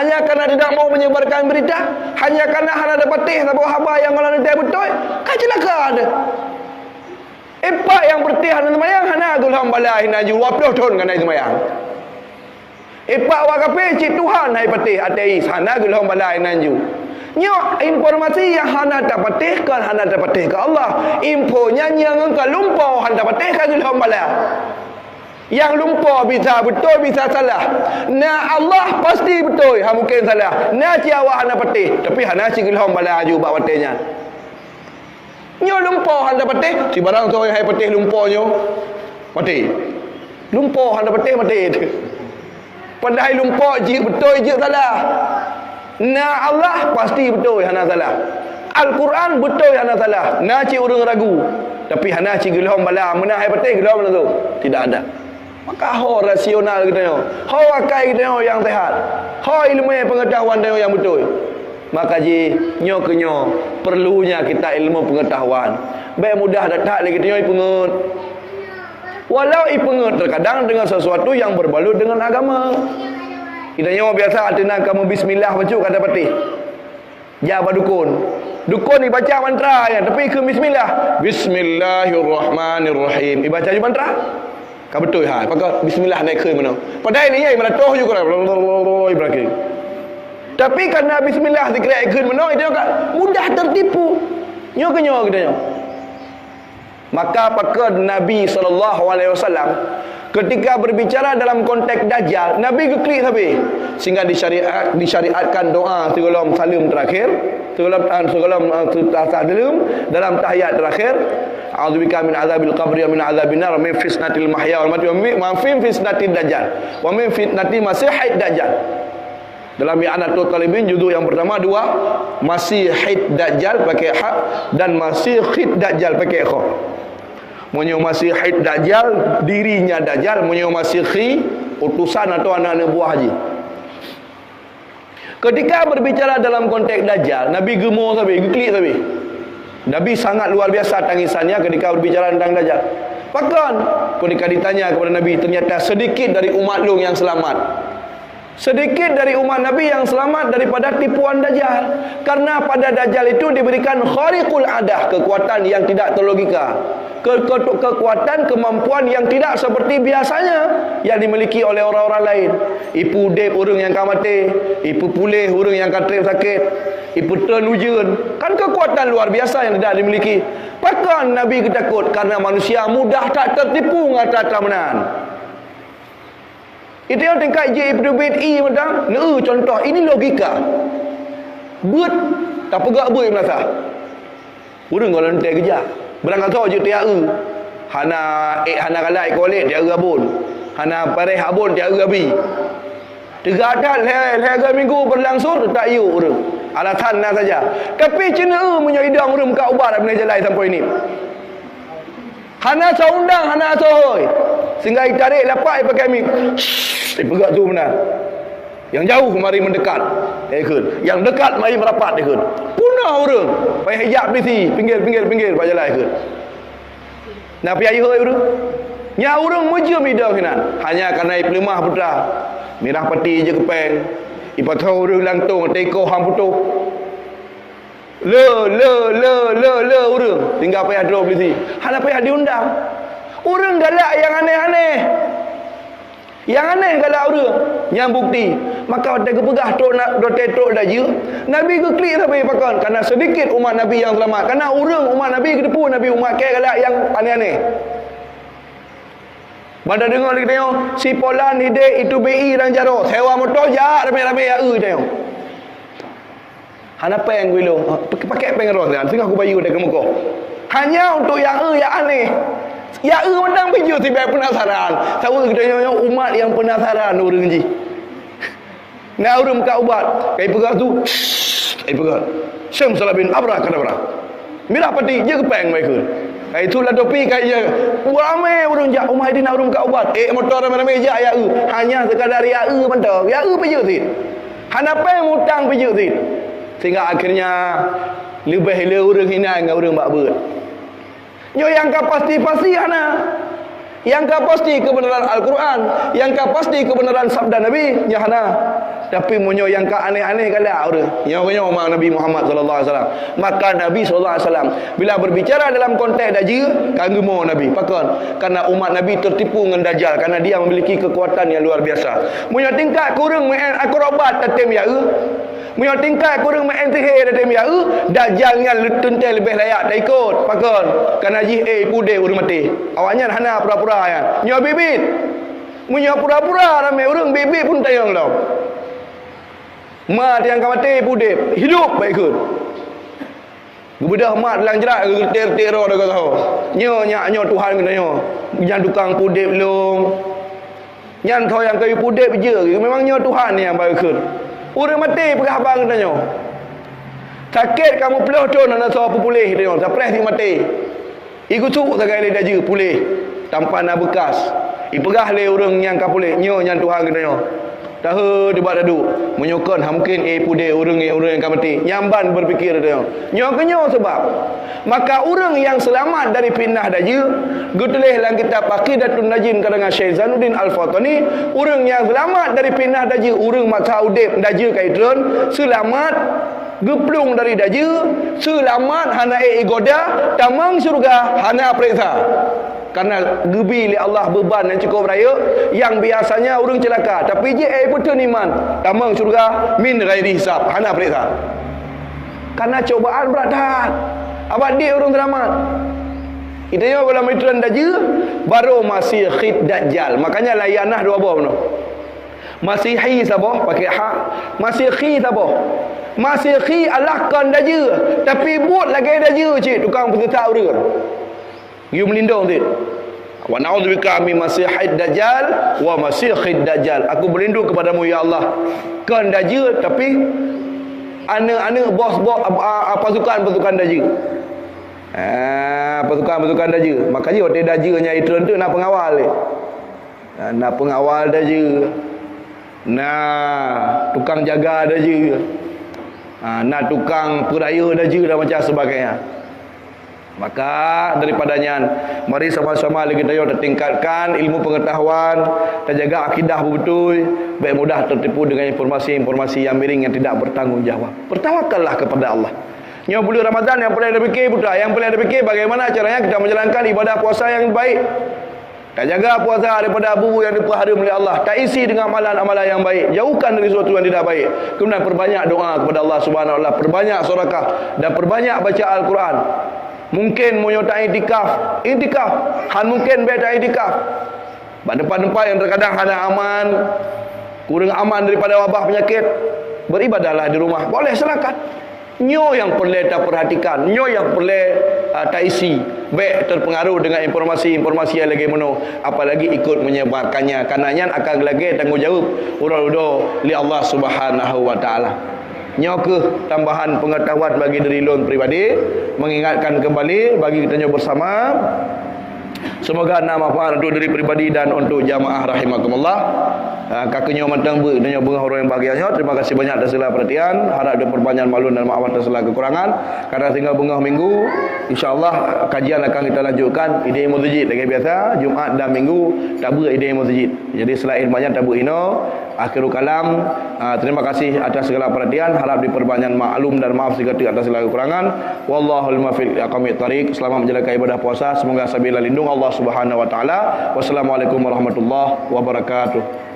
Hanya kerana tidak mau menyebarkan berita, hanya kerana hana ada patih atau haba yang kalau nanti betul, kan celaka ada. Epak yang bertih hana semayang, hana gulam balai naju 20 tahun kena semayang. Epak wakape cik Tuhan hai patih ateis, hana gulam balai naju. Nyok informasi yang hana tak patih kan hana tak patih ke Allah. Infonya yang engkau lumpau hana patih kan gulam balai. Yang lumpur bisa betul bisa salah. Na Allah pasti betul, ha mungkin salah. Na ciawa hana patih, tapi hana cigilhom bala aju bak patihnya. Nyo lumpur hana patih, si barang tu hai patih lumpurnya. Mati. Lumpur hana patih mati. Padahal lumpur je betul je salah. Na Allah pasti betul hana salah. Al-Quran betul hana salah. Na ci urang ragu. Tapi hana cigilhom bala menah hai patih gelom tu. Tidak ada. Maka ho rasional kita yo, ho akal kita yo yang sehat, ho ilmu pengetahuan kita yang betul. Maka ji nyo ke nyo perlunya kita ilmu pengetahuan. Baik mudah datang lagi kita yo pengut. Walau pengut terkadang dengan sesuatu yang berbalut dengan agama. Kita nyo biasa artinya kamu bismillah baca kata patih. Ja dukun. Dukun ni baca mantra ya, tapi ke bismillah. Bismillahirrahmanirrahim. Dibaca je mantra. Kau betul ha, pakai bismillah naik ke mana. Padahal ni ai melatoh juga ibrahim. Tapi kerana bismillah dikira ke mana itu mudah tertipu. Nyo ke nyo kita nyo. Maka pakai Nabi SAW ketika berbicara dalam konteks dajjal, Nabi geklik tapi sehingga disyariatkan doa sebelum salam terakhir, sebelum dalam tahiyat terakhir. A'udzubika min azabil qabri wa min azabin nar wa min fitnatil mahya wal mati wa min fitnatid dajjal wa min fitnati masihid dajjal. Dalam I'anatul Talibin judul yang pertama 2 Masihid Dajjal pakai hak dan Masihid Dajjal pakai kha. Munyo Masihid Dajjal dirinya Dajjal, munyo Masihi utusan atau anak-anak buah haji. Ketika berbicara dalam konteks Dajjal, Nabi gemuk sabi, geklik sabi. Nabi sangat luar biasa tangisannya ketika berbicara tentang Dajjal. Bahkan ketika ditanya kepada Nabi, ternyata sedikit dari umat lu yang selamat. Sedikit dari umat Nabi yang selamat daripada tipuan Dajjal. Karena pada Dajjal itu diberikan khariqul adah, kekuatan yang tidak terlogika. Kekuatan, kemampuan yang tidak seperti biasanya yang dimiliki oleh orang-orang lain. Ipu dep orang yang akan mati, ipu pulih orang yang akan trip sakit, ipu turn hujan. Kan kekuatan luar biasa yang tidak dimiliki. Bahkan Nabi ketakut karena manusia mudah tak tertipu ngata tamanan. Itu yang tingkat J Ibn Bid'i macam contoh ini logika. Buat tak pegak buat merasa. Urang kalau nanti kerja. Berangkat tahu je tiak hana kalai kolet tiak abun. Hana pareh abun tiak abi. Tergadat leher minggu berlangsung tak you urang. Alasan nak saja. Tapi cina punya hidang urang buka ubat boleh jalan sampai ini. Hana saundang hana sohoi. Sehingga tarik lapak pakai mi. Pegak tu benar. Yang jauh mari mendekat. Yang dekat mari merapat dia. Punah orang. Payah hijab di pinggir pak jalan ke. Nak pi ayo urang. Nya urang mujum hidang kena. Hanya kerana lemah putra. Merah peti je kepeng. Ipa tahu urang lantung teko hang putuh. Le urang. Tinggal payah drop di. Hana payah diundang. Urang galak yang aneh-aneh. Yang aneh galak urang. Yang bukti. Maka ada kepegah tok nak tok dah je. Nabi ke klik sampai pakan karena sedikit umat Nabi yang selamat. Karena urang umat Nabi ke depu Nabi umat ke galak yang aneh-aneh. Pada dengar lagi tengok si Polan Hidayah itu BI dan Jaro sewa motor jak ramai-ramai ya tengok. Hana peng wilung pakai peng ros kan sehingga aku bayu dekat muka. Hanya untuk yang aneh. Ya menang biju si baik penasaran. Tahu kita umat yang penasaran urang ji. Nak urang buka ubat, kai pegang tu. Kai pegang. Syam salah bin abrakadabra. Mirah peti je kepeng mai ke. Kai tu lah topi kai je. Ramai urang jak umah dia nak urang buka ubat. Motor ramai-ramai jak ya hanya sekadar ya mentok. Ya peju si. Hana peng mutang peju si. Sehingga akhirnya lebih le urang hina dengan urang bak beut. Nyo yang pasti hana. Yang pasti kebenaran Al-Quran, yang pasti kebenaran sabda Nabi, nya hana. Tapi munyo yang ka aneh-aneh kala orang. Nyo omong Nabi Muhammad sallallahu alaihi wasallam. Maka Nabi sallallahu alaihi wasallam bila berbicara dalam konteks dajjal, kagemo Nabi. Pakon karena umat Nabi tertipu dengan dajjal karena dia memiliki kekuatan yang luar biasa. Munyo tingkat kurang main akrobat tatem ya. Munyo tingkat kurang main sihir tatem ya. Dajjal nya tentel lebih layak dah ikut. Pakon karena ji pude urang mati. Awaknya hana pura-pura ya. Nyo bibit. Munyo pura-pura ramai urang bibit pun tayang dah. Mat yang mati pudip hidup baik kun bedah mat dalam jerat ter-tero dah kata nyo Tuhan kena nyo yang tukang pudip long yang kau yang kayu pudip je memang nyo Tuhan yang baik kun urang mati pegah abang kena nyo sakit kamu peluh tu nak so pulih dia sapres dia mati ikut cuk sagai dah je pulih tanpa nak bekas ipegah le urang yang ka pulih nyo yang Tuhan kena nyo dah debat dadu menyokon mungkin pude orang yang akan mati nyamban berfikir dia nyo sebab maka orang yang selamat dari fitnah dajjal gutulih dalam kitab Aqidatun Najin karangan Syekh Zainuddin Al-Fatani orang yang selamat dari fitnah dajjal orang masa udip dajjal kaitron selamat geplung dari dajjal selamat hana igoda tamang surga hana periksa karena gebi li Allah beban yang cukup raya yang biasanya orang celaka tapi je betul iman tamang surga min ghairi hisab hana periksa karena cobaan berat dah abad dia orang selamat kita yo kalau mitran dajjal baru masih khid dajjal makanya layanah dua buah benar masihi sabah pakai hak masihi sabah masihi alahkan dajjal tapi buat lagi dajjal cik tukang peserta orang you melindung dia. Wa na'udzubika min masihid dajjal wa masihid dajjal. Aku berlindung kepadamu ya Allah. Kan dajjal tapi ana bos-bos pasukan dajjal. Pasukan dajjal. Makanya hotel dajjalnya itu nak pengawal dia. Nak pengawal dajjal. Nah, tukang jaga dajjal. Nak tukang peraya dajjal dan macam sebagainya. Maka daripadanya mari sama-sama kita tingkatkan ilmu pengetahuan dan jaga akidah betul baik mudah tertipu dengan informasi-informasi yang miring yang tidak bertanggungjawab. Bertawakallah kepada Allah. Nyo bulan Ramadan yang paling ada fikir putra, yang paling ada fikir bagaimana caranya kita menjalankan ibadah puasa yang baik. Dan jaga puasa daripada abu yang diperhadap oleh Allah. Tak isi dengan amalan-amalan yang baik. Jauhkan dari sesuatu yang tidak baik. Kemudian perbanyak doa kepada Allah Subhanahu wa taala, perbanyak sedekah dan perbanyak baca Al-Quran. Mungkin menyertai intikaf han mungkin beda intikaf tempat-tempat yang terkadang ada aman kurang aman daripada wabah penyakit beribadahlah di rumah boleh silakan nyo yang perlu kita perhatikan nyo yang perlu tak isi baik terpengaruh dengan informasi-informasi yang lagi mono apalagi ikut menyebarkannya karenanya akan lagi tanggungjawab urang-urang li Allah Subhanahu wa taala. Nyoke tambahan pengetahuan bagi diri lon pribadi mengingatkan kembali bagi kita bersama semoga nama manfaat untuk diri pribadi dan untuk jamaah rahimakumullah. Kakaknya mantang dengan bunga orang yang bahagianya. Terima kasih banyak atas segala perhatian. Harap ada perbanyak maklum dan maaf atas segala kekurangan. Karena tinggal bunga minggu, insyaAllah kajian akan kita lanjutkan ide masjid lagi biasa. Jumaat dan minggu tabu ide masjid. Jadi selain banyak tabu ino, akhirul kalam. Terima kasih atas segala perhatian. Harap diperbanyak maklum dan maaf seketika atas segala kekurangan. Wallahul muwaffiq ila aqwamit thariq. Selamat menjalankan ibadah puasa. Semoga sabila lindung Allah Subhanahu wa taala. Wassalamualaikum warahmatullahi wabarakatuh.